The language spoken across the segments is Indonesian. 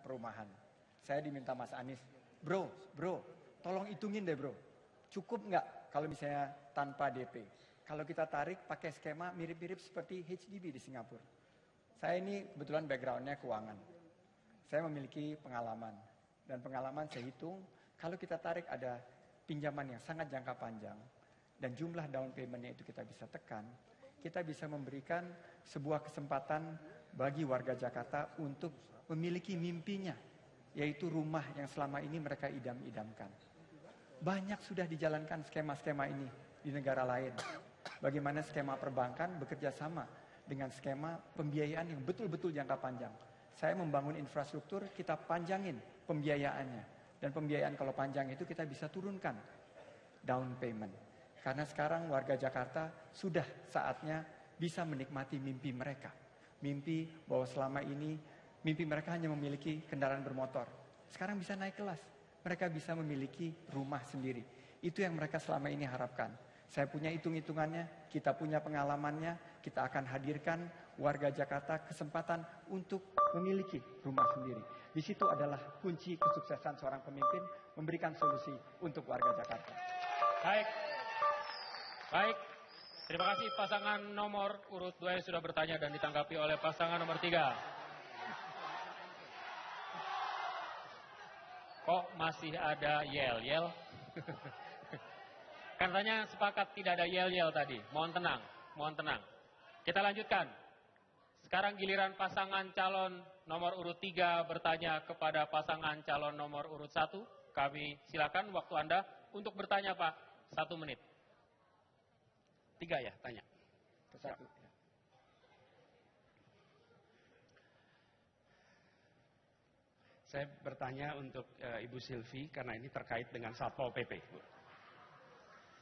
perumahan. Saya diminta Mas Anies, bro, tolong hitungin deh bro. Cukup nggak kalau misalnya tanpa DP? Kalau kita tarik pakai skema mirip-mirip seperti HDB di Singapura. Saya ini kebetulan backgroundnya keuangan. Saya memiliki pengalaman. Dan pengalaman saya hitung, kalau kita tarik ada pinjaman yang sangat jangka panjang, dan jumlah down payment-nya itu kita bisa tekan, kita bisa memberikan sebuah kesempatan bagi warga Jakarta untuk memiliki mimpinya, yaitu rumah yang selama ini mereka idam-idamkan. Banyak sudah dijalankan skema-skema ini di negara lain. Bagaimana skema perbankan bekerja sama dengan skema pembiayaan yang betul-betul jangka panjang. Saya membangun infrastruktur, kita panjangin pembiayaannya. Dan pembiayaan kalau panjang itu kita bisa turunkan down payment. Karena sekarang warga Jakarta sudah saatnya bisa menikmati mimpi mereka. Mimpi bahwa selama ini mimpi mereka hanya memiliki kendaraan bermotor. Sekarang bisa naik kelas. Mereka bisa memiliki rumah sendiri. Itu yang mereka selama ini harapkan. Saya punya hitung-hitungannya, kita punya pengalamannya, kita akan hadirkan warga Jakarta kesempatan untuk memiliki rumah sendiri. Di situ adalah kunci kesuksesan seorang pemimpin, memberikan solusi untuk warga Jakarta. Baik. Terima kasih pasangan nomor urut 2 yang sudah bertanya dan ditanggapi oleh pasangan nomor 3. Kok masih ada yel-yel? Katanya sepakat tidak ada yel-yel tadi. Mohon tenang. Kita lanjutkan. Sekarang giliran pasangan calon nomor urut 3 bertanya kepada pasangan calon nomor urut 1. Kami silakan waktu Anda untuk bertanya Pak. 1 menit. 3 ya, tanya. Satu. Saya bertanya untuk Ibu Sylvie karena ini terkait dengan Satpol PP.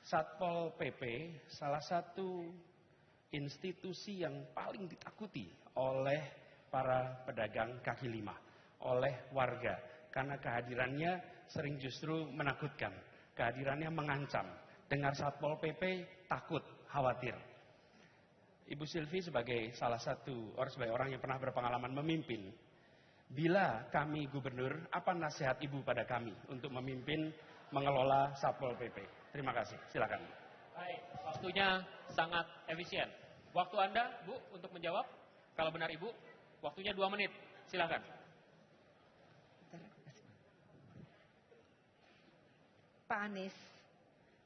Satpol PP salah satu institusi yang paling ditakuti oleh para pedagang kaki lima, oleh warga. Karena kehadirannya sering justru menakutkan, kehadirannya mengancam. Dengar Satpol PP takut, khawatir. Ibu Sylvie sebagai salah satu sebagai orang yang pernah berpengalaman memimpin, bila kami gubernur, apa nasihat Ibu pada kami untuk memimpin mengelola Satpol PP? Terima kasih, silakan. Baik, waktunya sangat efisien. Waktu Anda, Bu, untuk menjawab. Kalau benar Ibu, waktunya 2 menit. Silakan. Pak Anies,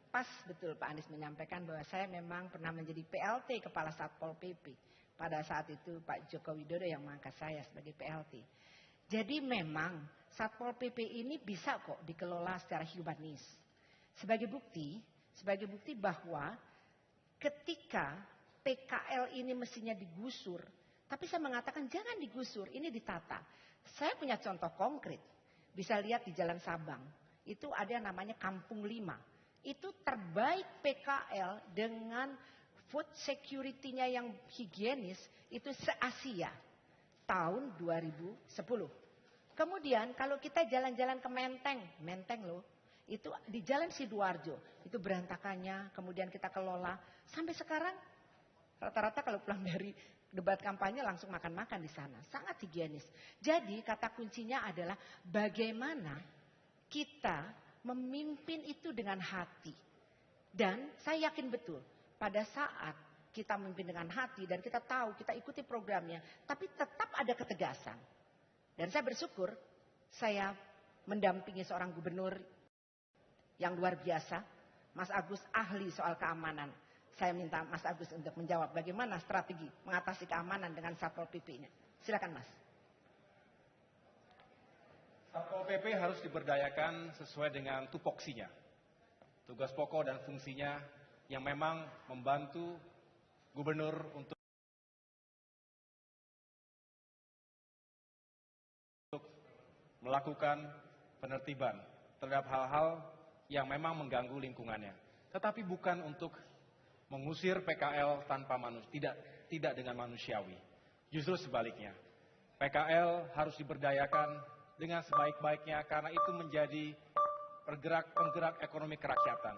pas betul Pak Anies menyampaikan bahwa saya memang pernah menjadi PLT Kepala Satpol PP. Pada saat itu Pak Joko Widodo yang mengangkat saya sebagai PLT. Jadi memang Satpol PP ini bisa kok dikelola secara humanis. Sebagai bukti bahwa ketika PKL ini mestinya digusur, tapi saya mengatakan jangan digusur, ini ditata. Saya punya contoh konkret, bisa lihat di Jalan Sabang, itu ada yang namanya Kampung 5. Itu terbaik PKL dengan food security-nya yang higienis, itu se-Asia tahun 2010. Kemudian kalau kita jalan-jalan ke Menteng loh. Itu di Jalan Sidoarjo, itu berantakannya, kemudian kita kelola. Sampai sekarang rata-rata kalau pulang dari debat kampanye langsung makan-makan di sana. Sangat higienis. Jadi kata kuncinya adalah bagaimana kita memimpin itu dengan hati. Dan saya yakin betul pada saat kita memimpin dengan hati dan kita tahu, kita ikuti programnya, tapi tetap ada ketegasan. Dan saya bersyukur saya mendampingi seorang gubernur yang luar biasa, Mas Agus ahli soal keamanan. Saya minta Mas Agus untuk menjawab bagaimana strategi mengatasi keamanan dengan Satpol PP-nya. Silakan Mas. Satpol PP harus diberdayakan sesuai dengan tupoksinya. Tugas pokok dan fungsinya yang memang membantu gubernur untuk melakukan penertiban terhadap hal-hal yang memang mengganggu lingkungannya. Tetapi bukan untuk mengusir PKL tanpa manusia, tidak dengan manusiawi. Justru sebaliknya. PKL harus diberdayakan dengan sebaik-baiknya karena itu menjadi penggerak ekonomi kerakyatan.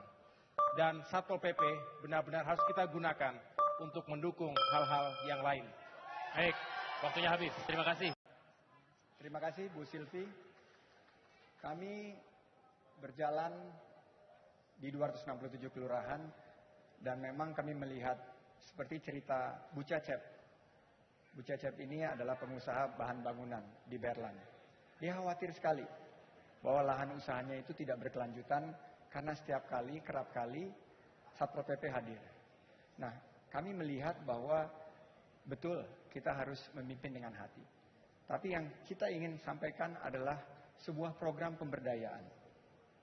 Dan Satpol PP benar-benar harus kita gunakan untuk mendukung hal-hal yang lain. Baik, waktunya habis. Terima kasih. Terima kasih Bu Silvi. Kami berjalan di 267 kelurahan dan memang kami melihat seperti cerita Bu Cecep. Bu Cecep ini adalah pengusaha bahan bangunan di Berlan. Dia khawatir sekali bahwa lahan usahanya itu tidak berkelanjutan karena setiap kali, kerap kali Satpol PP hadir. Nah, kami melihat bahwa betul kita harus memimpin dengan hati. Tapi yang kita ingin sampaikan adalah sebuah program pemberdayaan.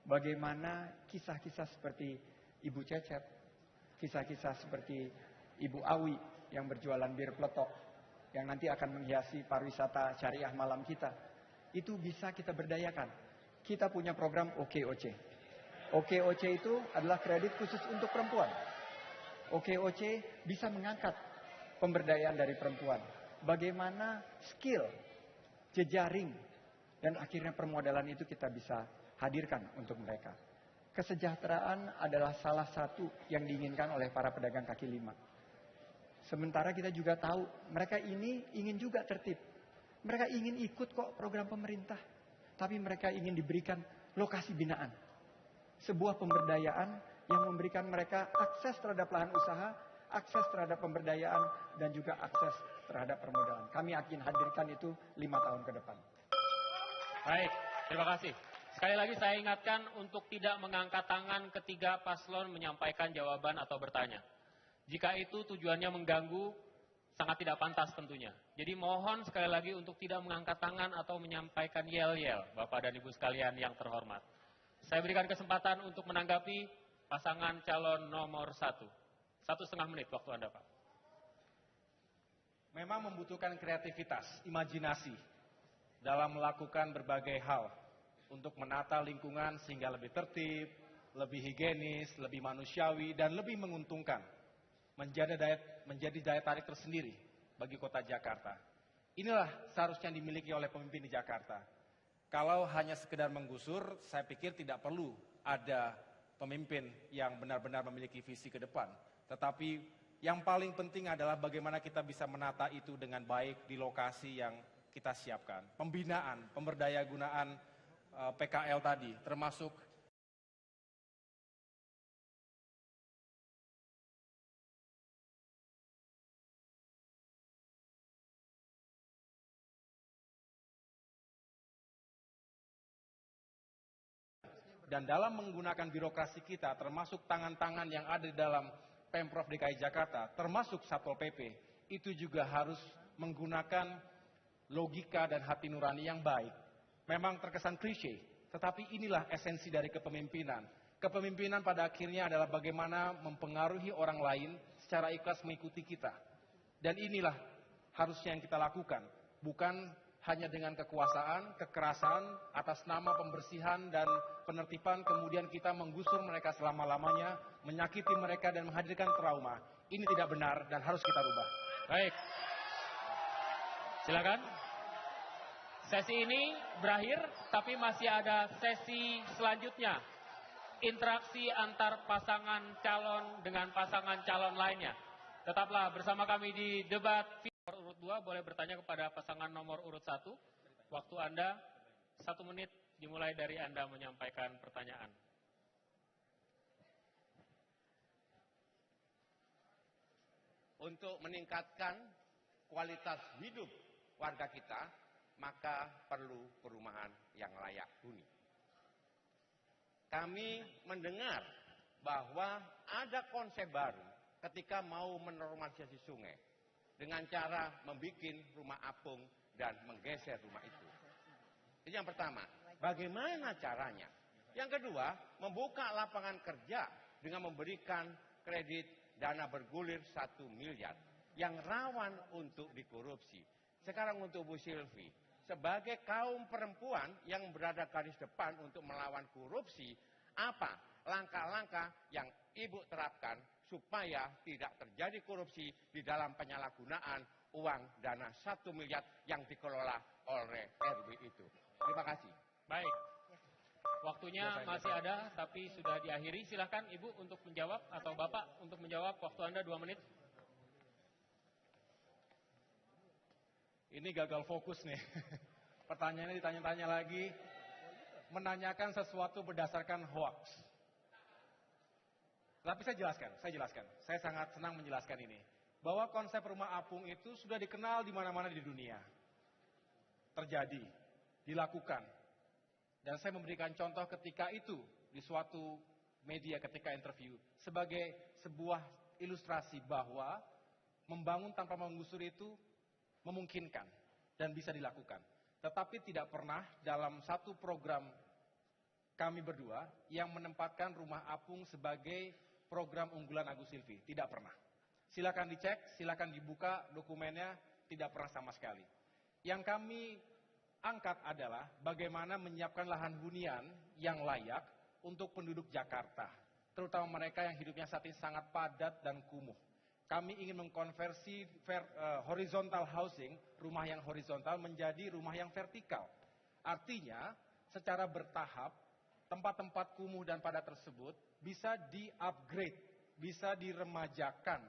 Bagaimana kisah-kisah seperti Ibu Cecep, kisah-kisah seperti Ibu Awi yang berjualan bir peletok, yang nanti akan menghiasi pariwisata syariah malam kita, itu bisa kita berdayakan. Kita punya program OKOC. OKOC itu adalah kredit khusus untuk perempuan. OKOC bisa mengangkat pemberdayaan dari perempuan. Bagaimana skill, jejaring, dan akhirnya permodalan itu kita bisa hadirkan untuk mereka. Kesejahteraan adalah salah satu yang diinginkan oleh para pedagang kaki lima. Sementara kita juga tahu mereka ini ingin juga tertib. Mereka ingin ikut kok program pemerintah. Tapi mereka ingin diberikan lokasi binaan. Sebuah pemberdayaan yang memberikan mereka akses terhadap lahan usaha, akses terhadap pemberdayaan, dan juga akses terhadap permodalan. Kami akan hadirkan itu 5 tahun ke depan. Baik, terima kasih. Sekali lagi saya ingatkan untuk tidak mengangkat tangan ketika paslon menyampaikan jawaban atau bertanya. Jika itu tujuannya mengganggu, sangat tidak pantas tentunya. Jadi mohon sekali lagi untuk tidak mengangkat tangan atau menyampaikan yel-yel, Bapak dan Ibu sekalian yang terhormat. Saya berikan kesempatan untuk menanggapi pasangan calon nomor 1. 1,5 menit waktu Anda, Pak. Memang membutuhkan kreativitas, imajinasi dalam melakukan berbagai hal untuk menata lingkungan sehingga lebih tertib, lebih higienis, lebih manusiawi, dan lebih menguntungkan. Menjadi daya tarik tersendiri bagi kota Jakarta. Inilah seharusnya dimiliki oleh pemimpin di Jakarta. Kalau hanya sekedar menggusur, saya pikir tidak perlu ada pemimpin yang benar-benar memiliki visi ke depan. Tetapi yang paling penting adalah bagaimana kita bisa menata itu dengan baik di lokasi yang kita siapkan. Pembinaan, pemberdayagunaan PKL tadi, termasuk dan dalam menggunakan birokrasi kita, termasuk tangan-tangan yang ada di dalam Pemprov DKI Jakarta, termasuk Satpol PP, itu juga harus menggunakan logika dan hati nurani yang baik. Memang terkesan klise, tetapi inilah esensi dari kepemimpinan. Kepemimpinan pada akhirnya adalah bagaimana mempengaruhi orang lain secara ikhlas mengikuti kita. Dan inilah harusnya yang kita lakukan, bukan hanya dengan kekuasaan, kekerasan, atas nama pembersihan dan penertiban, kemudian kita menggusur mereka selama-lamanya, menyakiti mereka dan menghadirkan trauma. Ini tidak benar dan harus kita rubah. Baik. Silakan. Sesi ini berakhir, tapi masih ada sesi selanjutnya. Interaksi antar pasangan calon dengan pasangan calon lainnya. Tetaplah bersama kami di debat nomor urut 2, boleh bertanya kepada pasangan nomor urut 1. Waktu Anda 1 menit dimulai dari Anda menyampaikan pertanyaan. Untuk meningkatkan kualitas hidup warga kita, maka perlu perumahan yang layak huni. Kami mendengar bahwa ada konsep baru ketika mau menormalisasi sungai dengan cara membuat rumah apung dan menggeser rumah itu. Itu yang pertama. Bagaimana caranya? Yang kedua, membuka lapangan kerja dengan memberikan kredit dana bergulir 1 miliar yang rawan untuk dikorupsi. Sekarang untuk Bu Silvi, sebagai kaum perempuan yang berada garis depan untuk melawan korupsi, apa langkah-langkah yang Ibu terapkan supaya tidak terjadi korupsi di dalam penyalahgunaan uang dana 1 miliar yang dikelola oleh RW itu. Terima kasih. Baik. Waktunya masih ada, tapi sudah diakhiri. Silahkan Ibu untuk menjawab, atau Bapak untuk menjawab. Waktu Anda 2 menit. Ini gagal fokus nih. Pertanyaannya ditanya-tanya lagi, menanyakan sesuatu berdasarkan hoax. Tapi saya jelaskan. Saya sangat senang menjelaskan ini. Bahwa konsep rumah apung itu sudah dikenal di mana-mana di dunia. Terjadi, dilakukan. Dan saya memberikan contoh ketika itu di suatu media ketika interview sebagai sebuah ilustrasi bahwa membangun tanpa menggusur itu memungkinkan dan bisa dilakukan. Tetapi tidak pernah dalam satu program kami berdua yang menempatkan rumah apung sebagai program unggulan Agus Silvi. Tidak pernah. Silakan dicek, silakan dibuka dokumennya, tidak pernah sama sekali. Yang kami angkat adalah bagaimana menyiapkan lahan hunian yang layak untuk penduduk Jakarta. Terutama mereka yang hidupnya saat ini sangat padat dan kumuh. Kami ingin mengkonversi horizontal housing, rumah yang horizontal menjadi rumah yang vertikal. Artinya, secara bertahap, tempat-tempat kumuh dan padat tersebut bisa di-upgrade, bisa diremajakan,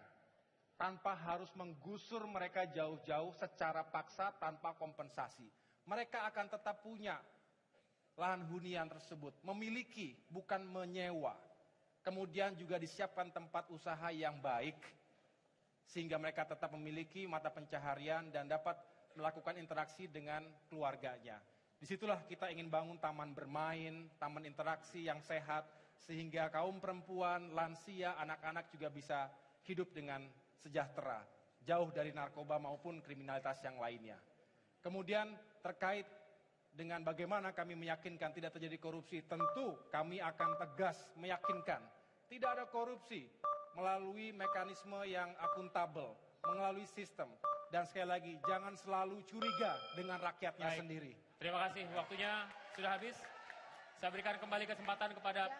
tanpa harus menggusur mereka jauh-jauh secara paksa tanpa kompensasi. Mereka akan tetap punya lahan hunian tersebut, memiliki bukan menyewa. Kemudian juga disiapkan tempat usaha yang baik, sehingga mereka tetap memiliki mata pencaharian dan dapat melakukan interaksi dengan keluarganya. Disitulah kita ingin bangun taman bermain, taman interaksi yang sehat, sehingga kaum perempuan, lansia, anak-anak juga bisa hidup dengan sejahtera, jauh dari narkoba maupun kriminalitas yang lainnya. Kemudian terkait dengan bagaimana kami meyakinkan tidak terjadi korupsi, tentu kami akan tegas meyakinkan tidak ada korupsi melalui mekanisme yang akuntabel, melalui sistem. Dan sekali lagi, jangan selalu curiga dengan rakyatnya sendiri. Terima kasih, waktunya sudah habis. Saya berikan kembali kesempatan kepada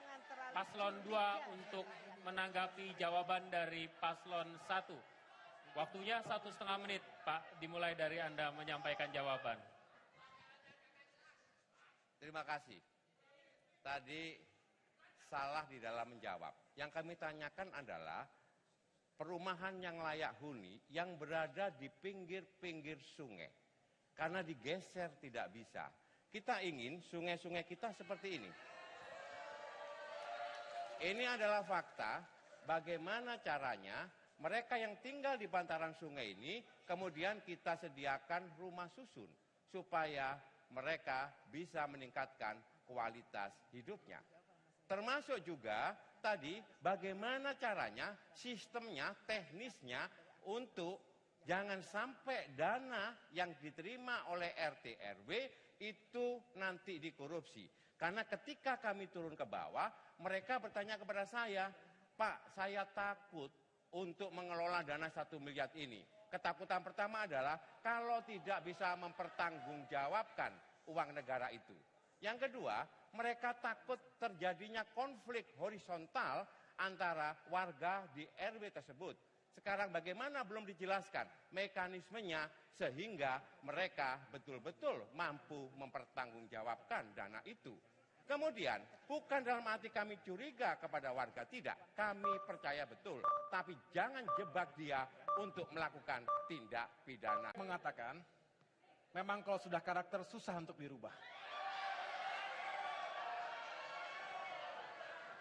Paslon 2 untuk menanggapi jawaban dari Paslon 1. Waktunya 1,5 menit, Pak, dimulai dari Anda menyampaikan jawaban. Terima kasih. Tadi salah di dalam menjawab. Yang kami tanyakan adalah perumahan yang layak huni yang berada di pinggir-pinggir sungai. Karena digeser tidak bisa. Kita ingin sungai-sungai kita seperti ini. Ini adalah fakta bagaimana caranya mereka yang tinggal di bantaran sungai ini kemudian kita sediakan rumah susun supaya mereka bisa meningkatkan kualitas hidupnya. Termasuk juga tadi bagaimana caranya, sistemnya, teknisnya untuk jangan sampai dana yang diterima oleh RT RW itu nanti dikorupsi. Karena ketika kami turun ke bawah, mereka bertanya kepada saya, Pak, saya takut untuk mengelola dana 1 miliar ini. Ketakutan pertama adalah kalau tidak bisa mempertanggungjawabkan uang negara itu. Yang kedua, mereka takut terjadinya konflik horizontal antara warga di RW tersebut. Sekarang bagaimana belum dijelaskan mekanismenya sehingga mereka betul-betul mampu mempertanggungjawabkan dana itu. Kemudian, bukan dalam arti kami curiga kepada warga, tidak. Kami percaya betul, tapi jangan jebak dia untuk melakukan tindak pidana. Mengatakan, memang kalau sudah karakter susah untuk dirubah.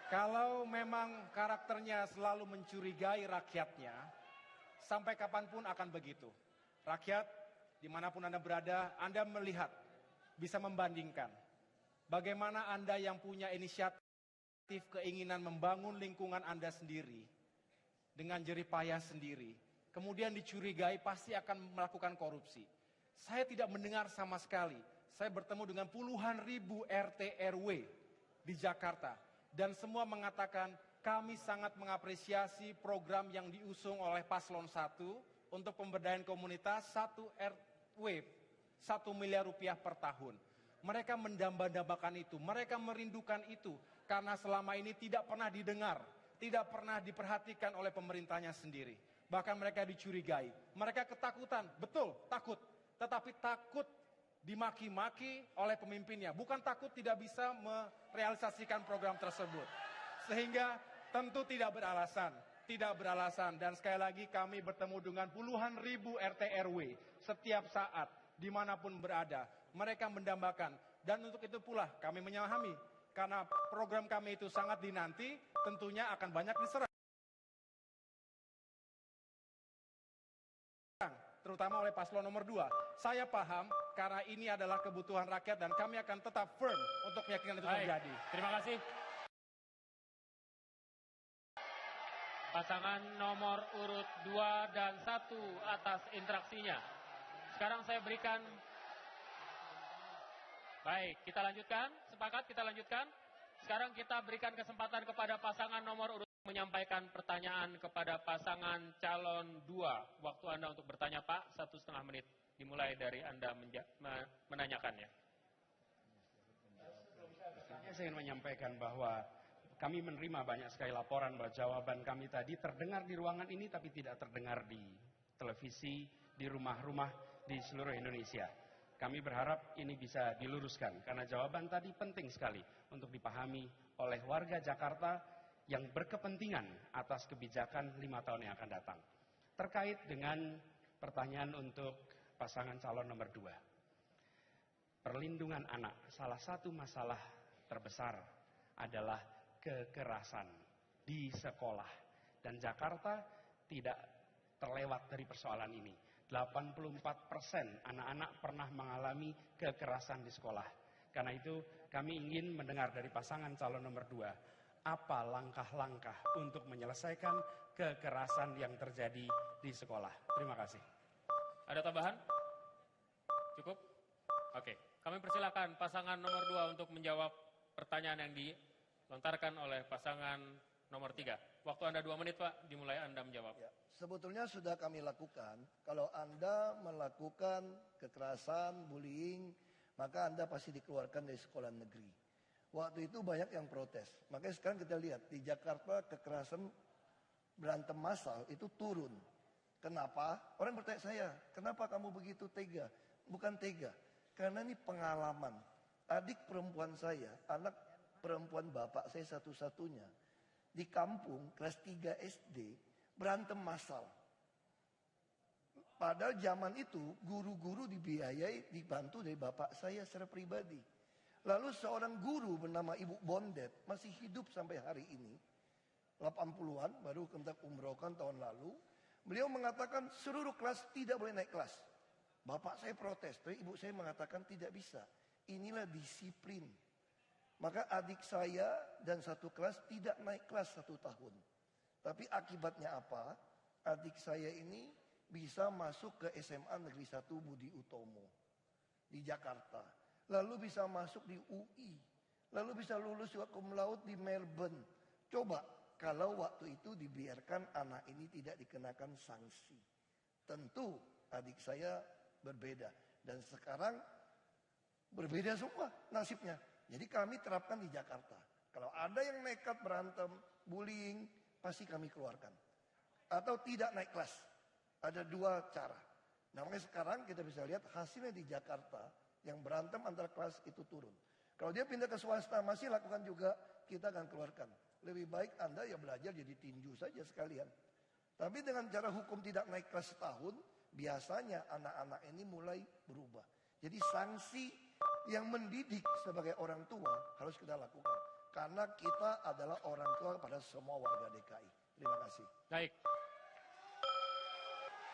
Kalau memang karakternya selalu mencurigai rakyatnya, sampai kapanpun akan begitu. Rakyat, dimanapun Anda berada, Anda melihat, bisa membandingkan. Bagaimana Anda yang punya inisiatif, keinginan membangun lingkungan Anda sendiri, dengan jerih payah sendiri, kemudian dicurigai pasti akan melakukan korupsi. Saya tidak mendengar sama sekali. Saya bertemu dengan puluhan ribu RT RW di Jakarta. Dan semua mengatakan kami sangat mengapresiasi program yang diusung oleh Paslon 1 untuk pemberdayaan komunitas 1 RW 1 miliar rupiah per tahun. Mereka mendamba-dambakan itu, mereka merindukan itu karena selama ini tidak pernah didengar, tidak pernah diperhatikan oleh pemerintahnya sendiri. Bahkan mereka dicurigai, mereka ketakutan, betul takut, tetapi takut dimaki-maki oleh pemimpinnya. Bukan takut tidak bisa merealisasikan program tersebut. Sehingga tentu tidak beralasan. Dan sekali lagi kami bertemu dengan puluhan ribu RT RW setiap saat, dimanapun berada. mereka mendambakan. Dan untuk itu pula kami memahami, karena program kami itu sangat dinanti, tentunya akan banyak diserang, terutama oleh paslon nomor 2. Saya paham karena ini adalah kebutuhan rakyat dan kami akan tetap firm untuk meyakinkan itu terjadi. Terima kasih. Pasangan nomor urut 2 dan 1 atas interaksinya. Sekarang saya berikan. Baik, kita lanjutkan. Sepakat kita lanjutkan. Sekarang kita berikan kesempatan kepada pasangan nomor urut menyampaikan pertanyaan kepada pasangan calon 2. Waktu Anda untuk bertanya, Pak, 1,5 menit. Dimulai dari Anda menanyakannya. Saya ingin menyampaikan bahwa kami menerima banyak sekali laporan bahwa jawaban kami tadi terdengar di ruangan ini tapi tidak terdengar di televisi, di rumah-rumah di seluruh Indonesia. Kami berharap ini bisa diluruskan karena jawaban tadi penting sekali untuk dipahami oleh warga Jakarta yang berkepentingan atas kebijakan 5 tahun yang akan datang. Terkait dengan pertanyaan untuk pasangan calon nomor 2. Perlindungan anak, salah satu masalah terbesar adalah kekerasan di sekolah. Dan Jakarta tidak terlewat dari persoalan ini. 84% anak-anak pernah mengalami kekerasan di sekolah. Karena itu kami ingin mendengar dari pasangan calon nomor 2. Apa langkah-langkah untuk menyelesaikan kekerasan yang terjadi di sekolah. Terima kasih. Ada tambahan? Cukup? Oke. Kami persilakan pasangan nomor 2 untuk menjawab pertanyaan yang dilontarkan oleh pasangan nomor 3. Waktu Anda 2 menit, Pak. Dimulai Anda menjawab. Ya, sebetulnya sudah kami lakukan. Kalau Anda melakukan kekerasan, bullying, maka Anda pasti dikeluarkan dari sekolah negeri. Waktu itu banyak yang protes. Makanya sekarang kita lihat di Jakarta kekerasan berantem massal itu turun. Kenapa? Orang bertanya saya, kenapa kamu begitu tega? Bukan tega, karena ini pengalaman. Adik perempuan saya, anak perempuan bapak saya satu-satunya, di kampung kelas 3 SD berantem massal. Padahal zaman itu guru-guru dibiayai, dibantu dari bapak saya secara pribadi. Lalu seorang guru bernama Ibu Bondet masih hidup sampai hari ini. 80-an baru kentak umrohkan tahun lalu. Beliau mengatakan seluruh kelas tidak boleh naik kelas. Bapak saya protes, tapi ibu saya mengatakan tidak bisa. Inilah disiplin. Maka adik saya dan satu kelas tidak naik kelas 1 tahun. Tapi akibatnya apa? Adik saya ini bisa masuk ke SMA Negeri 1 Budi Utomo di Jakarta. Lalu bisa masuk di UI. Lalu bisa lulus juga cum laude di Melbourne. Coba kalau waktu itu dibiarkan anak ini tidak dikenakan sanksi. Tentu adik saya berbeda. Dan sekarang berbeda semua nasibnya. Jadi kami terapkan di Jakarta. Kalau ada yang nekat berantem, bullying, pasti kami keluarkan. Atau tidak naik kelas. Ada 2 cara. Nah, makanya sekarang kita bisa lihat hasilnya di Jakarta. Yang berantem antar kelas itu turun. Kalau dia pindah ke swasta masih lakukan juga, kita akan keluarkan. Lebih baik Anda ya belajar jadi tinju saja sekalian. Tapi dengan cara hukum tidak naik kelas setahun, biasanya anak-anak ini mulai berubah. Jadi sanksi yang mendidik sebagai orang tua harus kita lakukan. Karena kita adalah orang tua kepada semua warga DKI. Terima kasih. Baik.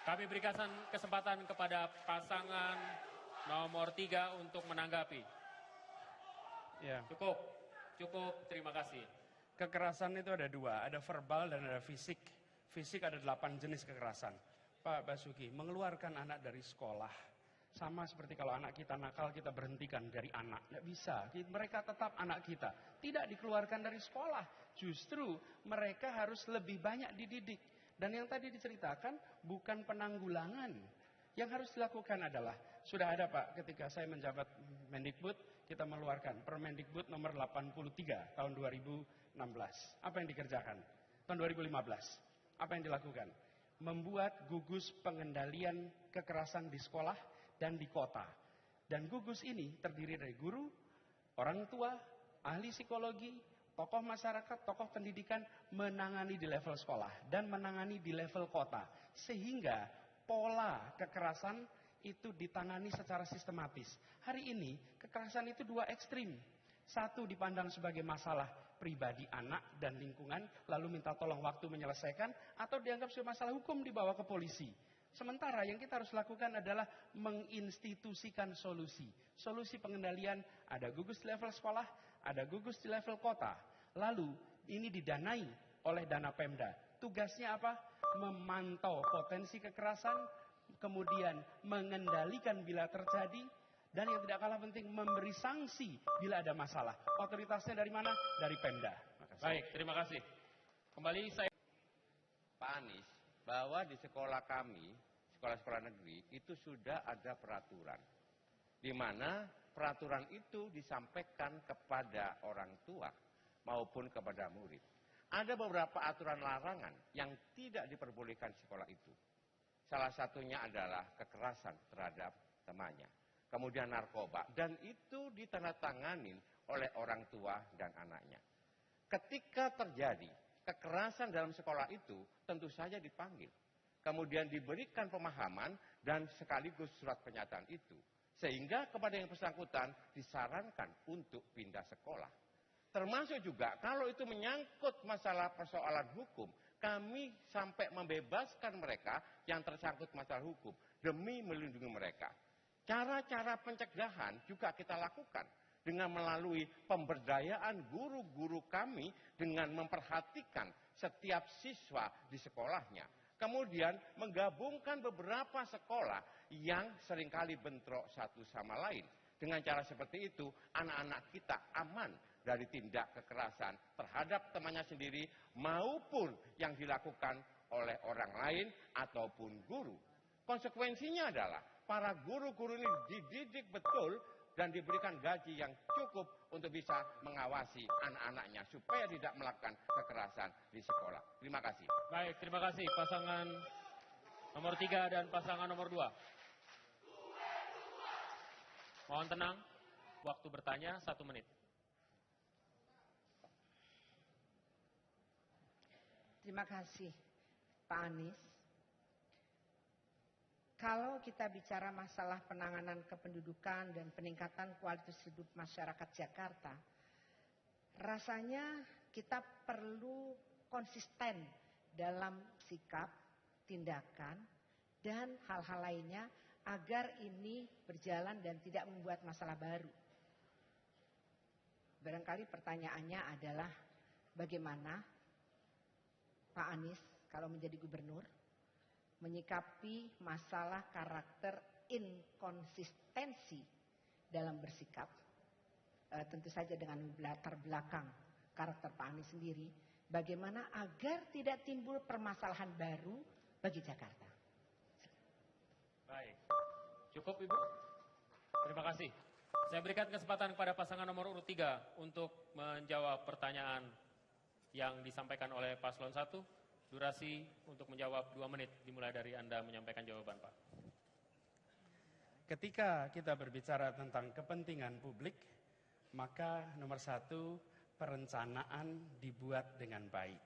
Kami berikan kesempatan kepada pasangan nomor 3 untuk menanggapi. Ya. Cukup. Terima kasih. Kekerasan itu ada 2, ada verbal dan ada fisik. Fisik ada 8 jenis kekerasan. Pak Basuki, mengeluarkan anak dari sekolah. Sama seperti kalau anak kita nakal, kita berhentikan dari anak. Tidak bisa, mereka tetap anak kita. Tidak dikeluarkan dari sekolah. Justru mereka harus lebih banyak dididik. Dan yang tadi diceritakan bukan penanggulangan. Yang harus dilakukan adalah, sudah ada Pak, ketika saya menjabat Mendikbud, kita mengeluarkan Permendikbud nomor 83 tahun 2016. Apa yang dikerjakan? Tahun 2015. Apa yang dilakukan? Membuat gugus pengendalian kekerasan di sekolah dan di kota. Dan gugus ini terdiri dari guru, orang tua, ahli psikologi, tokoh masyarakat, tokoh pendidikan menangani di level sekolah dan menangani di level kota. Sehingga pola kekerasan itu ditangani secara sistematis. Hari ini kekerasan itu dua ekstrim. Satu dipandang sebagai masalah pribadi anak dan lingkungan, lalu minta tolong waktu menyelesaikan, atau dianggap sebagai masalah hukum dibawa ke polisi. Sementara yang kita harus lakukan adalah menginstitusikan solusi. Solusi pengendalian, ada gugus di level sekolah, ada gugus di level kota. Lalu ini didanai oleh dana Pemda. Tugasnya apa? Memantau potensi kekerasan, kemudian mengendalikan bila terjadi, dan yang tidak kalah penting memberi sanksi bila ada masalah. Otoritasnya dari mana? Dari Pemda. Baik, terima kasih. Kembali saya Pak Anies, bahwa di sekolah kami, sekolah-sekolah negeri, itu sudah ada peraturan. Di mana peraturan itu disampaikan kepada orang tua maupun kepada murid. Ada beberapa aturan larangan yang tidak diperbolehkan di sekolah itu. Salah satunya adalah kekerasan terhadap temannya. Kemudian narkoba, dan itu ditandatanganin oleh orang tua dan anaknya. Ketika terjadi kekerasan dalam sekolah itu, tentu saja dipanggil. Kemudian diberikan pemahaman dan sekaligus surat pernyataan itu. Sehingga kepada yang bersangkutan disarankan untuk pindah sekolah. Termasuk juga kalau itu menyangkut masalah persoalan hukum, kami sampai membebaskan mereka yang tersangkut masalah hukum demi melindungi mereka. Cara-cara pencegahan juga kita lakukan dengan melalui pemberdayaan guru-guru kami dengan memperhatikan setiap siswa di sekolahnya. Kemudian menggabungkan beberapa sekolah yang seringkali bentrok satu sama lain. Dengan cara seperti itu, anak-anak kita aman dari tindak kekerasan terhadap temannya sendiri maupun yang dilakukan oleh orang lain ataupun guru. Konsekuensinya adalah para guru-guru ini dididik betul dan diberikan gaji yang cukup untuk bisa mengawasi anak-anaknya supaya tidak melakukan kekerasan di sekolah. Terima kasih. baik, terima kasih pasangan nomor 3 dan pasangan nomor 2. Mohon tenang, waktu bertanya 1 menit. Terima kasih Pak Anies. Kalau kita bicara masalah penanganan kependudukan dan peningkatan kualitas hidup masyarakat Jakarta, rasanya kita perlu konsisten dalam sikap, tindakan, dan hal-hal lainnya agar ini berjalan dan tidak membuat masalah baru. Barangkali pertanyaannya adalah bagaimana Pak Anies kalau menjadi gubernur menyikapi masalah karakter inkonsistensi dalam bersikap, tentu saja dengan latar belakang karakter Pak Anies sendiri, bagaimana agar tidak timbul permasalahan baru bagi Jakarta. Baik, cukup Ibu. Terima kasih. Saya berikan kesempatan kepada pasangan nomor urut 3 untuk menjawab pertanyaan yang disampaikan oleh Paslon 1. Durasi untuk menjawab 2 menit, dimulai dari Anda menyampaikan jawaban, Pak. Ketika kita berbicara tentang kepentingan publik, maka nomor 1, perencanaan dibuat dengan baik.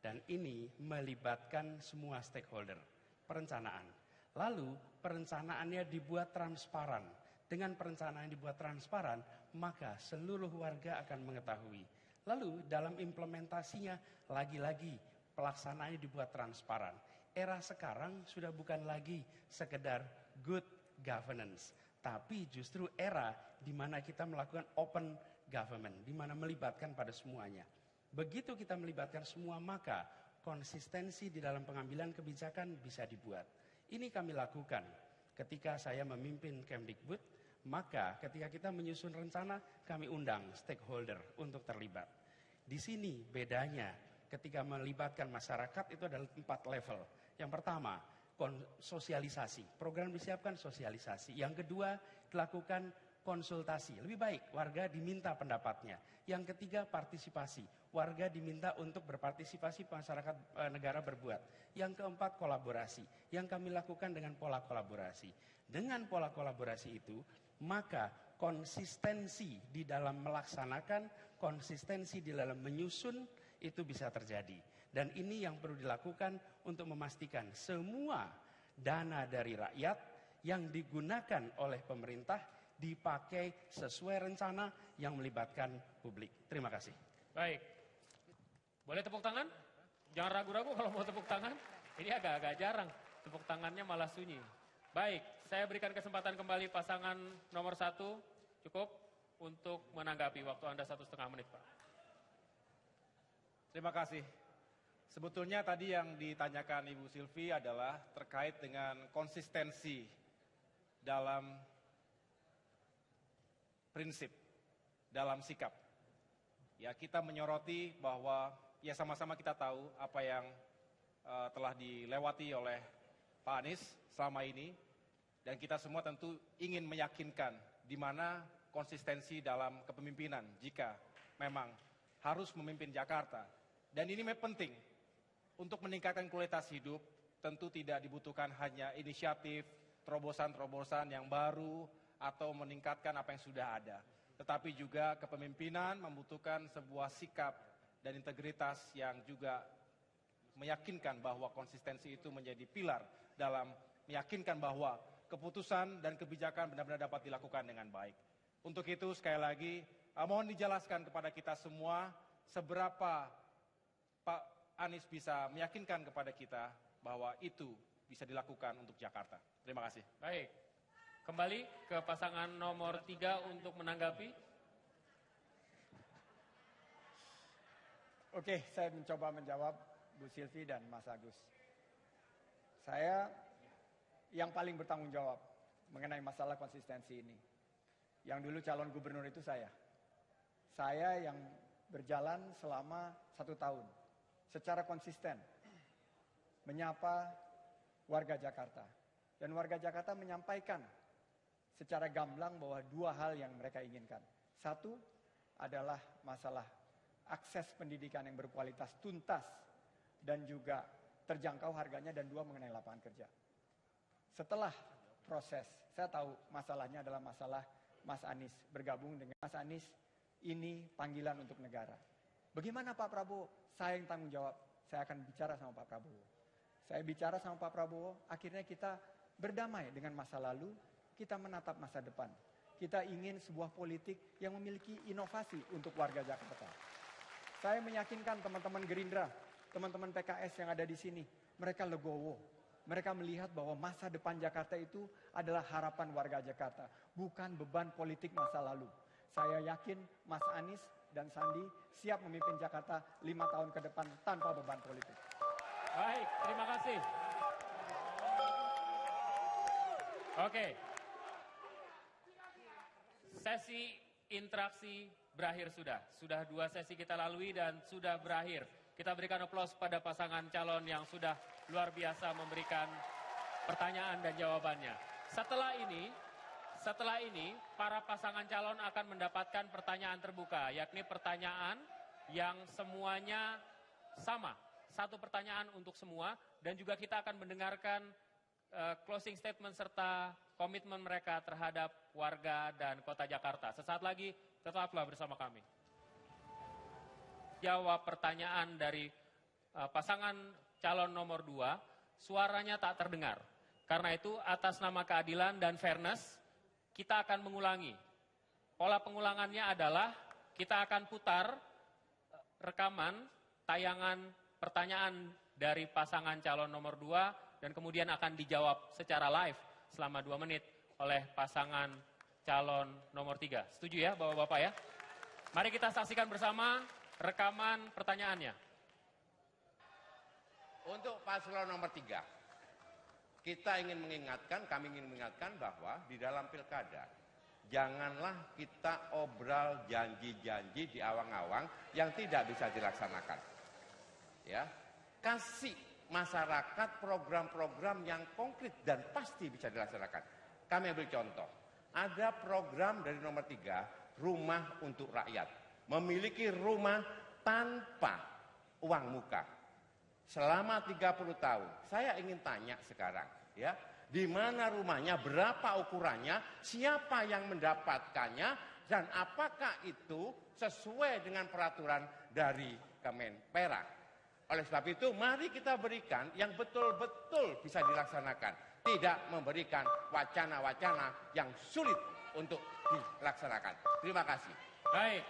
Dan ini melibatkan semua stakeholder, perencanaan. Lalu perencanaannya dibuat transparan. Dengan perencanaan yang dibuat transparan, maka seluruh warga akan mengetahui. Lalu dalam implementasinya, lagi-lagi pelaksanaannya dibuat transparan. Era sekarang sudah bukan lagi sekedar good governance, tapi justru era di mana kita melakukan open government, di mana melibatkan pada semuanya. Begitu kita melibatkan semua, maka konsistensi di dalam pengambilan kebijakan bisa dibuat. Ini kami lakukan ketika saya memimpin Kemdikbud, maka ketika kita menyusun rencana, kami undang stakeholder untuk terlibat. Di sini bedanya. Ketika melibatkan masyarakat itu adalah 4 level. Yang pertama, sosialisasi. Program disiapkan sosialisasi. Yang kedua, dilakukan konsultasi. Lebih baik warga diminta pendapatnya. Yang ketiga, partisipasi. Warga diminta untuk berpartisipasi, masyarakat negara berbuat. Yang keempat, kolaborasi. Yang kami lakukan dengan pola kolaborasi. Dengan pola kolaborasi itu, maka konsistensi di dalam melaksanakan, konsistensi di dalam menyusun, itu bisa terjadi. Dan ini yang perlu dilakukan untuk memastikan semua dana dari rakyat yang digunakan oleh pemerintah dipakai sesuai rencana yang melibatkan publik. Terima kasih. Baik. Boleh tepuk tangan? Jangan ragu-ragu kalau mau tepuk tangan. Ini agak-agak jarang. Tepuk tangannya malah sunyi. Baik, saya berikan kesempatan kembali pasangan nomor 1. Cukup untuk menanggapi. Waktu Anda 1,5 menit, Pak. Terima kasih. Sebetulnya tadi yang ditanyakan Ibu Sylvie adalah terkait dengan konsistensi dalam prinsip, dalam sikap. Ya, kita menyoroti bahwa ya sama-sama kita tahu apa yang telah dilewati oleh Pak Anies selama ini, dan kita semua tentu ingin meyakinkan di mana konsistensi dalam kepemimpinan jika memang harus memimpin Jakarta. Dan ini penting untuk meningkatkan kualitas hidup. Tentu tidak dibutuhkan hanya inisiatif, terobosan-terobosan yang baru atau meningkatkan apa yang sudah ada, tetapi juga kepemimpinan membutuhkan sebuah sikap dan integritas yang juga meyakinkan bahwa konsistensi itu menjadi pilar dalam meyakinkan bahwa keputusan dan kebijakan benar-benar dapat dilakukan dengan baik. Untuk itu sekali lagi mohon dijelaskan kepada kita semua seberapa Pak Anies bisa meyakinkan kepada kita bahwa itu bisa dilakukan untuk Jakarta. Terima kasih. Baik. Kembali ke pasangan nomor 3 untuk menanggapi. Oke, saya mencoba menjawab Bu Sylvie dan Mas Agus. Saya yang paling bertanggung jawab mengenai masalah konsistensi ini. Yang dulu calon gubernur itu saya. Saya yang berjalan selama 1 tahun secara konsisten menyapa warga Jakarta. Dan warga Jakarta menyampaikan secara gamblang bahwa 2 hal yang mereka inginkan. 1 adalah masalah akses pendidikan yang berkualitas tuntas dan juga terjangkau harganya, dan 2 mengenai lapangan kerja. Setelah proses, saya tahu masalahnya adalah masalah Mas Anies bergabung dengan Mas Anies, ini panggilan untuk negara. Bagaimana Pak Prabowo? Saya yang tanggung jawab. Saya akan bicara sama Pak Prabowo. Saya bicara sama Pak Prabowo, akhirnya kita berdamai dengan masa lalu, kita menatap masa depan. Kita ingin sebuah politik yang memiliki inovasi untuk warga Jakarta. Saya meyakinkan teman-teman Gerindra, teman-teman PKS yang ada di sini, mereka legowo. Mereka melihat bahwa masa depan Jakarta itu adalah harapan warga Jakarta, bukan beban politik masa lalu. Saya yakin Mas Anies dan Sandi siap memimpin Jakarta 5 tahun ke depan tanpa beban politik. Baik, terima kasih. Oke. Sesi interaksi berakhir sudah. Sudah 2 sesi kita lalui dan sudah berakhir. Kita berikan aplaus pada pasangan calon yang sudah luar biasa memberikan pertanyaan dan jawabannya. Setelah ini para pasangan calon akan mendapatkan pertanyaan terbuka, yakni pertanyaan yang semuanya sama. 1 pertanyaan untuk semua, dan juga kita akan mendengarkan closing statement serta komitmen mereka terhadap warga dan kota Jakarta. Sesaat lagi tetaplah bersama kami. Jawab pertanyaan dari pasangan calon nomor 2, suaranya tak terdengar. Karena itu atas nama keadilan dan fairness, kita akan mengulangi. Pola pengulangannya adalah kita akan putar rekaman tayangan pertanyaan dari pasangan calon nomor 2 dan kemudian akan dijawab secara live selama 2 menit oleh pasangan calon nomor 3. Setuju ya Bapak-Bapak ya? Mari kita saksikan bersama rekaman pertanyaannya. Untuk paslon nomor 3, kami ingin mengingatkan bahwa di dalam pilkada, janganlah kita obral janji-janji di awang-awang yang tidak bisa dilaksanakan. Ya, kasih masyarakat program-program yang konkret dan pasti bisa dilaksanakan. Kami ambil contoh, ada program dari nomor 3, rumah untuk rakyat. Memiliki rumah tanpa uang muka. Selama 30 tahun, saya ingin tanya sekarang, ya, di mana rumahnya, berapa ukurannya, siapa yang mendapatkannya, dan apakah itu sesuai dengan peraturan dari Kemenpora. Oleh sebab itu, mari kita berikan yang betul-betul bisa dilaksanakan. tidak memberikan wacana-wacana yang sulit untuk dilaksanakan. Terima kasih. Baik,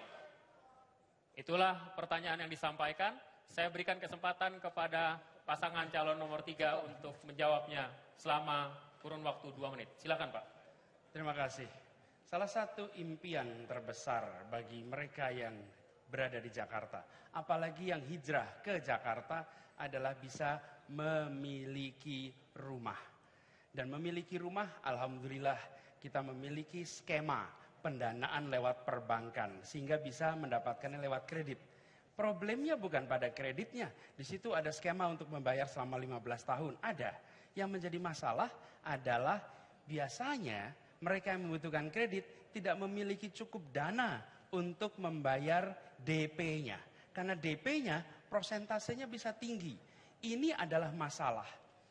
itulah pertanyaan yang disampaikan. Saya berikan kesempatan kepada pasangan calon nomor 3 untuk menjawabnya selama kurun waktu 2 menit. Silakan Pak. Terima kasih. Salah satu impian terbesar bagi mereka yang berada di Jakarta, apalagi yang hijrah ke Jakarta, adalah bisa memiliki rumah. Dan memiliki rumah, alhamdulillah kita memiliki skema pendanaan lewat perbankan, sehingga bisa mendapatkannya lewat kredit. Problemnya bukan pada kreditnya, di situ ada skema untuk membayar selama 15 tahun, ada. Yang menjadi masalah adalah biasanya mereka yang membutuhkan kredit tidak memiliki cukup dana untuk membayar DP-nya. Karena DP-nya prosentasenya bisa tinggi. Ini adalah masalah.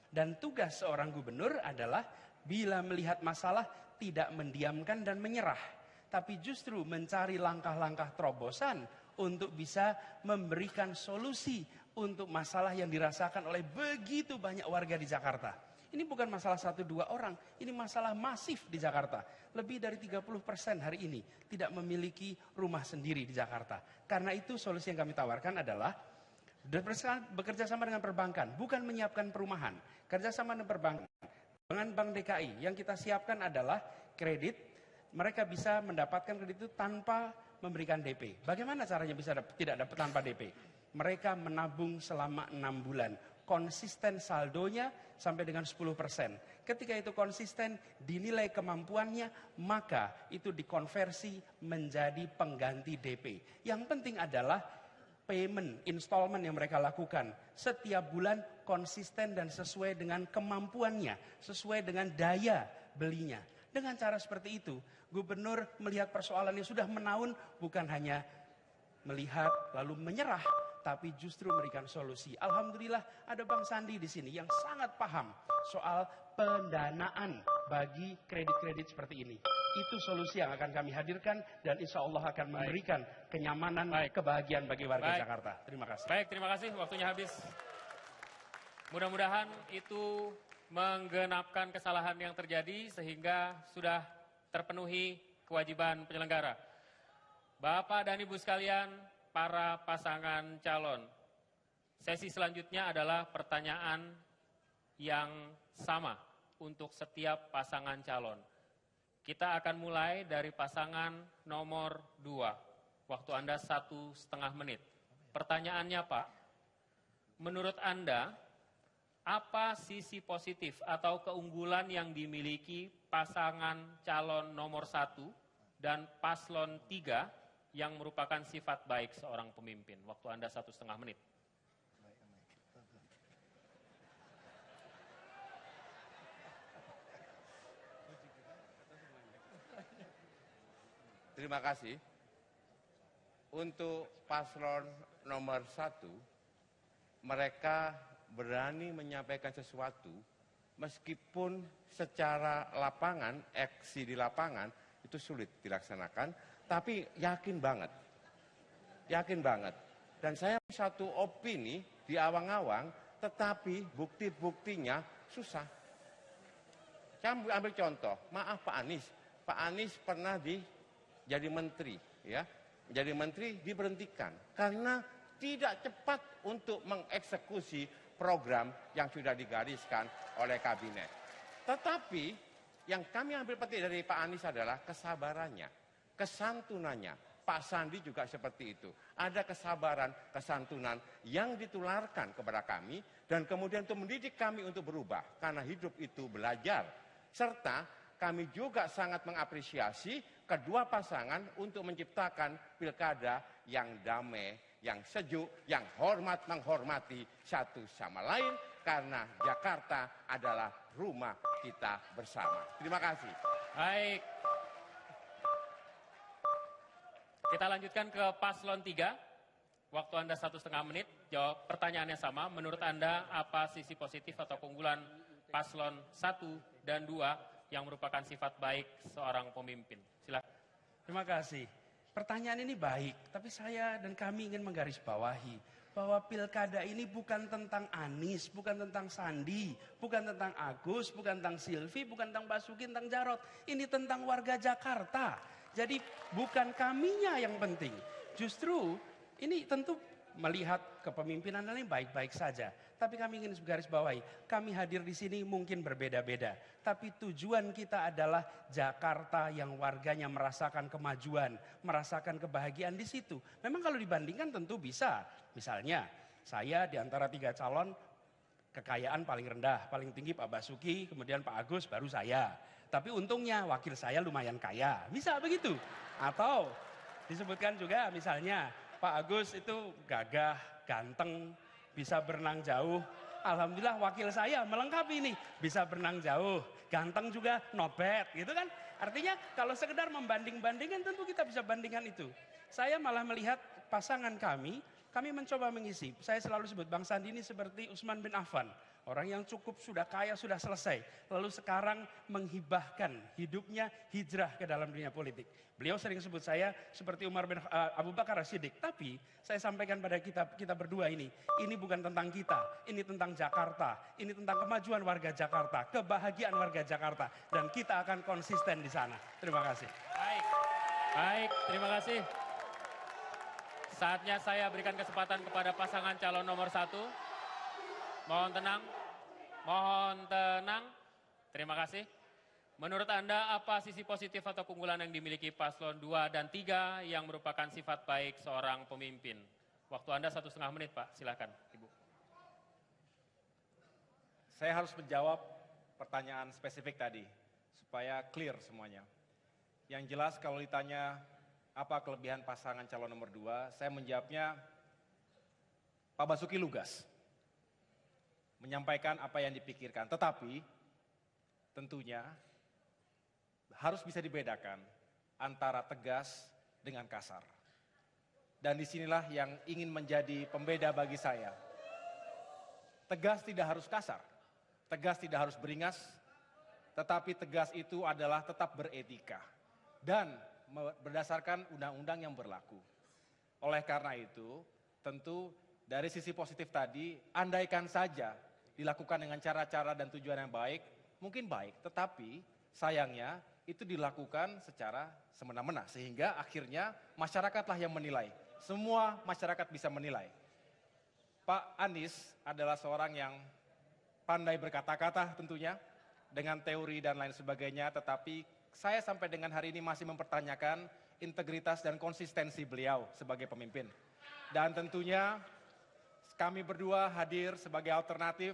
Dan tugas seorang gubernur adalah bila melihat masalah tidak mendiamkan dan menyerah. Tapi justru mencari langkah-langkah terobosan untuk bisa memberikan solusi untuk masalah yang dirasakan oleh begitu banyak warga di Jakarta. Ini bukan masalah 1-2 orang, ini masalah masif di Jakarta. Lebih dari 30% hari ini tidak memiliki rumah sendiri di Jakarta. Karena itu solusi yang kami tawarkan adalah bekerja sama dengan perbankan, bukan menyiapkan perumahan. Kerjasama dengan perbankan, dengan Bank DKI, yang kita siapkan adalah kredit. Mereka bisa mendapatkan kredit itu tanpa memberikan DP. Bagaimana caranya bisa tidak dapat tanpa DP? Mereka menabung selama 6 bulan. Konsisten saldonya sampai dengan 10%. Ketika itu konsisten, dinilai kemampuannya, maka itu dikonversi menjadi pengganti DP. Yang penting adalah payment, installment yang mereka lakukan. Setiap bulan konsisten dan sesuai dengan kemampuannya, sesuai dengan daya belinya. Dengan cara seperti itu, gubernur melihat persoalan yang sudah menaun, bukan hanya melihat lalu menyerah, tapi justru memberikan solusi. Alhamdulillah ada Bang Sandi di sini yang sangat paham soal pendanaan bagi kredit-kredit seperti ini. Itu solusi yang akan kami hadirkan dan insya Allah akan memberikan kenyamanan, kebahagiaan bagi warga Jakarta. Terima kasih. Baik, terima kasih. Waktunya habis. Mudah-mudahan itu menggenapkan kesalahan yang terjadi sehingga sudah terpenuhi kewajiban penyelenggara. Bapak dan Ibu sekalian, para pasangan calon. Sesi selanjutnya adalah pertanyaan yang sama untuk setiap pasangan calon. Kita akan mulai dari pasangan nomor 2. Waktu Anda 1,5 menit. Pertanyaannya Pak, menurut Anda, apa sisi positif atau keunggulan yang dimiliki pasangan calon nomor 1 dan paslon 3 yang merupakan sifat baik seorang pemimpin? Waktu Anda 1,5 menit. Terima kasih. Untuk paslon nomor 1, mereka berani menyampaikan sesuatu meskipun secara lapangan, aksi di lapangan itu sulit dilaksanakan, tapi yakin banget. Dan saya satu opini di awang-awang, tetapi bukti-buktinya susah. Saya ambil contoh, maaf Pak Anies. Pak Anies pernah jadi menteri, ya. Jadi menteri diberhentikan karena tidak cepat untuk mengeksekusi program yang sudah digariskan oleh kabinet. Tetapi yang kami ambil petik dari Pak Anies adalah kesabarannya, kesantunannya. Pak Sandi juga seperti itu. Ada kesabaran, kesantunan yang ditularkan kepada kami dan kemudian untuk mendidik kami untuk berubah. Karena hidup itu belajar. Serta kami juga sangat mengapresiasi kedua pasangan untuk menciptakan pilkada yang damai, yang sejuk, yang hormat menghormati satu sama lain karena Jakarta adalah rumah kita bersama. Terima kasih. Baik. Kita lanjutkan ke paslon 3. Waktu Anda 1,5 menit. Jawab pertanyaannya sama. Menurut Anda apa sisi positif atau keunggulan paslon 1 dan 2 yang merupakan sifat baik seorang pemimpin? Silakan. Terima kasih. Pertanyaan ini baik, tapi saya dan kami ingin menggarisbawahi bahwa pilkada ini bukan tentang Anies, bukan tentang Sandi, bukan tentang Agus, bukan tentang Silvi, bukan tentang Basuki, tentang Jarot. Ini tentang warga Jakarta. Jadi bukan kaminya yang penting. Justru ini tentu melihat kepemimpinan ini baik-baik saja. Tapi kami ingin garis bawahi, kami hadir di sini mungkin berbeda-beda. Tapi tujuan kita adalah Jakarta yang warganya merasakan kemajuan, merasakan kebahagiaan di situ. Memang kalau dibandingkan tentu bisa. Misalnya saya di antara 3 calon kekayaan paling rendah, paling tinggi Pak Basuki, kemudian Pak Agus, baru saya. Tapi untungnya wakil saya lumayan kaya, bisa begitu. Atau disebutkan juga misalnya Pak Agus itu gagah, ganteng, bisa berenang jauh. Alhamdulillah wakil saya melengkapi ini, bisa berenang jauh, ganteng juga, not bad, gitu kan. Artinya kalau sekedar membanding-bandingkan tentu kita bisa bandingkan itu. Saya malah melihat pasangan kami mencoba mengisi. Saya selalu sebut Bang Sandi ini seperti Utsman bin Affan. Orang yang cukup sudah kaya, sudah selesai. Lalu sekarang menghibahkan hidupnya hijrah ke dalam dunia politik. Beliau sering sebut saya seperti Umar bin Abu Bakar As-Siddiq. Tapi saya sampaikan pada kita berdua ini bukan tentang kita. Ini tentang Jakarta. Ini tentang kemajuan warga Jakarta. Kebahagiaan warga Jakarta. Dan kita akan konsisten di sana. Terima kasih. Baik, terima kasih. Saatnya saya berikan kesempatan kepada pasangan calon nomor 1. Mohon tenang, mohon tenang. Terima kasih. Menurut Anda apa sisi positif atau keunggulan yang dimiliki paslon 2 dan 3 yang merupakan sifat baik seorang pemimpin? Waktu Anda 1,5 menit Pak, silakan Ibu. Saya harus menjawab pertanyaan spesifik tadi, supaya clear semuanya. Yang jelas kalau ditanya apa kelebihan pasangan calon nomor 2, saya menjawabnya Pak Basuki lugas. Menyampaikan apa yang dipikirkan, tetapi tentunya harus bisa dibedakan antara tegas dengan kasar. Dan disinilah yang ingin menjadi pembeda bagi saya. Tegas tidak harus kasar, tegas tidak harus beringas, tetapi tegas itu adalah tetap beretika dan berdasarkan undang-undang yang berlaku. Oleh karena itu, tentu dari sisi positif tadi, andaikan saja dilakukan dengan cara-cara dan tujuan yang baik, mungkin baik. Tetapi sayangnya itu dilakukan secara semena-mena. Sehingga akhirnya masyarakatlah yang menilai. Semua masyarakat bisa menilai. Pak Anies adalah seorang yang pandai berkata-kata tentunya, dengan teori dan lain sebagainya. Tetapi saya sampai dengan hari ini masih mempertanyakan integritas dan konsistensi beliau sebagai pemimpin. Dan tentunya kami berdua hadir sebagai alternatif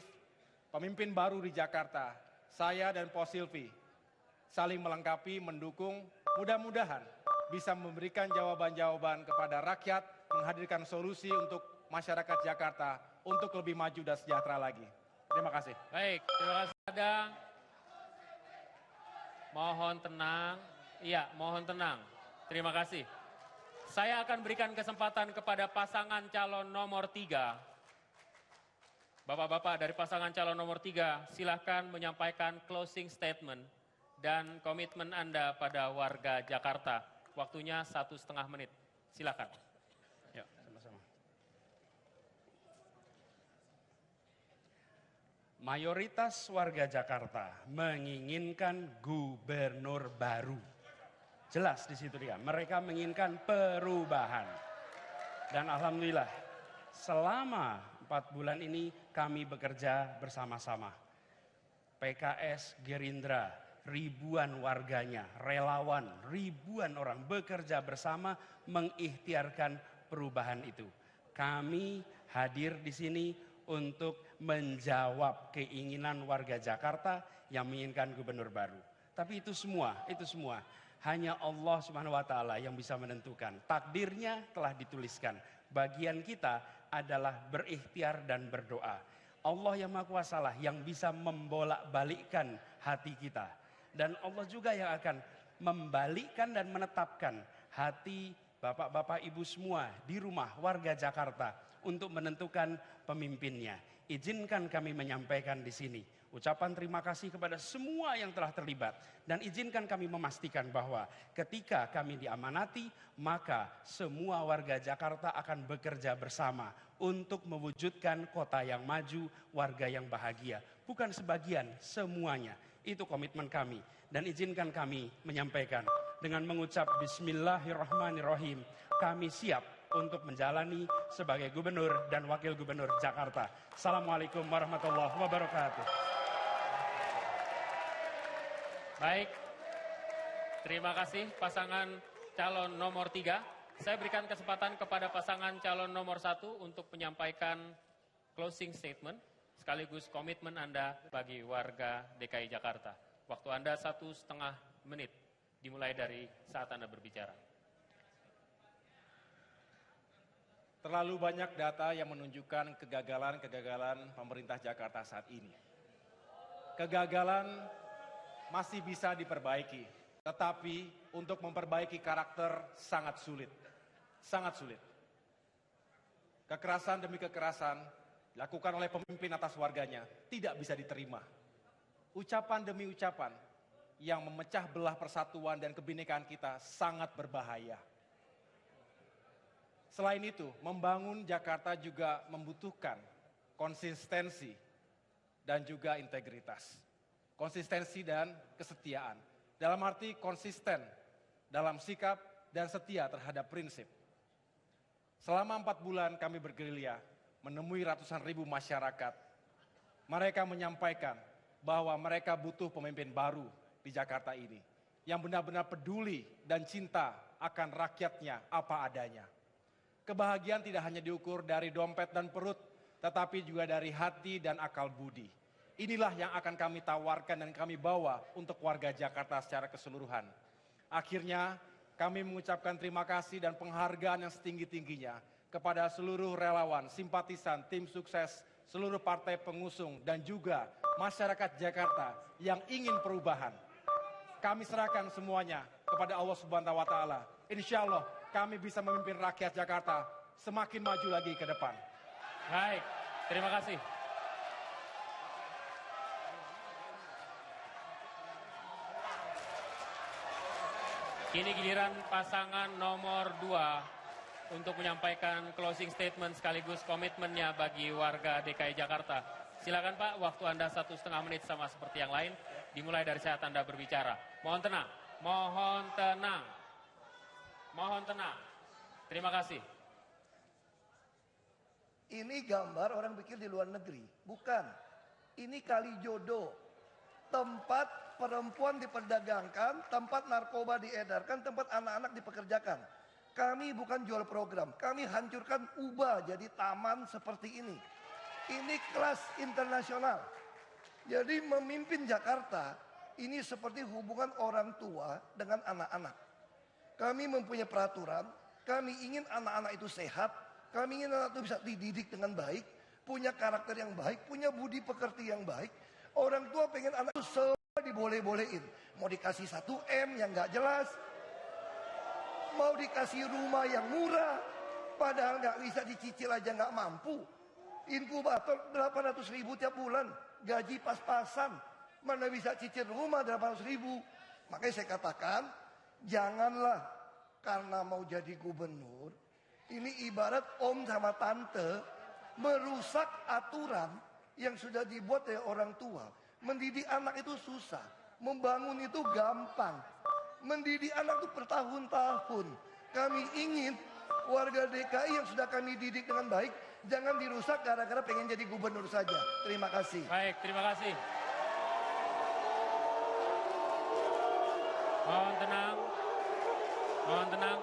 pemimpin baru di Jakarta. Saya dan Pos Silvi saling melengkapi, mendukung, mudah-mudahan bisa memberikan jawaban-jawaban kepada rakyat, menghadirkan solusi untuk masyarakat Jakarta untuk lebih maju dan sejahtera lagi. Terima kasih. Baik, terima kasih. Mohon tenang. Iya, mohon tenang. Terima kasih. Saya akan berikan kesempatan kepada pasangan calon nomor 3. Bapak-bapak dari pasangan calon nomor 3, silahkan menyampaikan closing statement dan komitmen Anda pada warga Jakarta. Waktunya 1,5 menit. Silahkan. Ya, sama-sama. Mayoritas warga Jakarta menginginkan gubernur baru. Jelas di situ dia. Mereka menginginkan perubahan. Dan alhamdulillah, selama 4 bulan ini kami bekerja bersama-sama. PKS, Gerindra, ribuan warganya, relawan, ribuan orang bekerja bersama mengikhtiarkan perubahan itu. Kami hadir di sini untuk menjawab keinginan warga Jakarta yang menginginkan gubernur baru. Tapi itu semua hanya Allah Subhanahu wa taala yang bisa menentukan. Takdirnya telah dituliskan. Bagian kita adalah berikhtiar dan berdoa. Allah yang Maha Kuasa lah yang bisa membolak-balikkan hati kita. Dan Allah juga yang akan membalikkan dan menetapkan hati bapak-bapak ibu semua di rumah warga Jakarta untuk menentukan pemimpinnya. Izinkan kami menyampaikan di sini. Ucapan terima kasih kepada semua yang telah terlibat. Dan izinkan kami memastikan bahwa ketika kami diamanati, maka semua warga Jakarta akan bekerja bersama untuk mewujudkan kota yang maju, warga yang bahagia. Bukan sebagian, semuanya. Itu komitmen kami. Dan izinkan kami menyampaikan dengan mengucap Bismillahirrahmanirrahim. Kami siap untuk menjalani sebagai gubernur dan wakil gubernur Jakarta. Assalamualaikum warahmatullahi wabarakatuh. Baik, terima kasih pasangan calon nomor 3. Saya berikan kesempatan kepada pasangan calon nomor 1 untuk menyampaikan closing statement sekaligus komitmen Anda bagi warga DKI Jakarta. Waktu Anda 1,5 menit, dimulai dari saat Anda berbicara. Terlalu banyak data yang menunjukkan kegagalan-kegagalan pemerintah Jakarta saat ini. Kegagalan masih bisa diperbaiki, tetapi untuk memperbaiki karakter sangat sulit. Sangat sulit. Kekerasan demi kekerasan dilakukan oleh pemimpin atas warganya tidak bisa diterima. Ucapan demi ucapan yang memecah belah persatuan dan kebinekaan kita sangat berbahaya. Selain itu, membangun Jakarta juga membutuhkan konsistensi dan juga integritas. Konsistensi dan kesetiaan. Dalam arti konsisten dalam sikap dan setia terhadap prinsip. Selama 4 bulan kami bergerilya menemui ratusan ribu masyarakat. Mereka menyampaikan bahwa mereka butuh pemimpin baru di Jakarta ini. Yang benar-benar peduli dan cinta akan rakyatnya apa adanya. Kebahagiaan tidak hanya diukur dari dompet dan perut, tetapi juga dari hati dan akal budi. Inilah yang akan kami tawarkan dan kami bawa untuk warga Jakarta secara keseluruhan. Akhirnya, kami mengucapkan terima kasih dan penghargaan yang setinggi-tingginya kepada seluruh relawan, simpatisan, tim sukses, seluruh partai pengusung, dan juga masyarakat Jakarta yang ingin perubahan. Kami serahkan semuanya kepada Allah Subhanahu wa Ta'ala. Insya Allah, kami bisa memimpin rakyat Jakarta semakin maju lagi ke depan. Baik, terima kasih. Kini giliran pasangan nomor 2 untuk menyampaikan closing statement sekaligus komitmennya bagi warga DKI Jakarta. Silakan Pak, waktu Anda 1,5 menit sama seperti yang lain. Dimulai dari saat Anda berbicara. Mohon tenang, mohon tenang. Mohon tenang. Terima kasih. Ini gambar orang bikin di luar negeri. Bukan. Ini Kalijodo. Tempat perempuan diperdagangkan, tempat narkoba diedarkan, tempat anak-anak dipekerjakan. Kami bukan jual program. Kami hancurkan, ubah jadi taman seperti ini. Ini kelas internasional. Jadi memimpin Jakarta, ini seperti hubungan orang tua dengan anak-anak. Kami mempunyai peraturan, kami ingin anak-anak itu sehat, kami ingin anak itu bisa dididik dengan baik, punya karakter yang baik, punya budi pekerti yang baik. Orang tua pengen anak itu semua diboleh-bolehin. Mau dikasih 1M yang gak jelas, mau dikasih rumah yang murah, padahal gak bisa dicicil aja gak mampu. Inkubator 800 ribu tiap bulan, gaji pas-pasan, mana bisa cicil rumah 800 ribu. Makanya saya katakan, janganlah karena mau jadi gubernur, ini ibarat om sama tante merusak aturan yang sudah dibuat oleh orang tua. Mendidik anak itu susah, membangun itu gampang. Mendidik anak itu bertahun-tahun. Kami ingin warga DKI yang sudah kami didik dengan baik, jangan dirusak gara-gara pengen jadi gubernur saja. Terima kasih. Baik, terima kasih. Mohon tenang. Mohon tenang.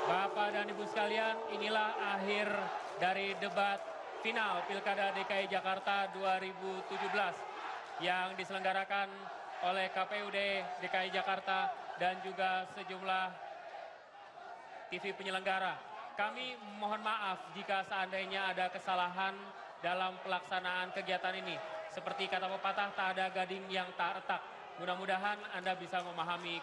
Bapak dan Ibu sekalian, inilah akhir dari debat final Pilkada DKI Jakarta 2017 yang diselenggarakan oleh KPUD DKI Jakarta dan juga sejumlah TV penyelenggara. Kami mohon maaf jika seandainya ada kesalahan dalam pelaksanaan kegiatan ini. Seperti kata pepatah, tak ada gading yang tak retak. Mudah-mudahan Anda bisa memahami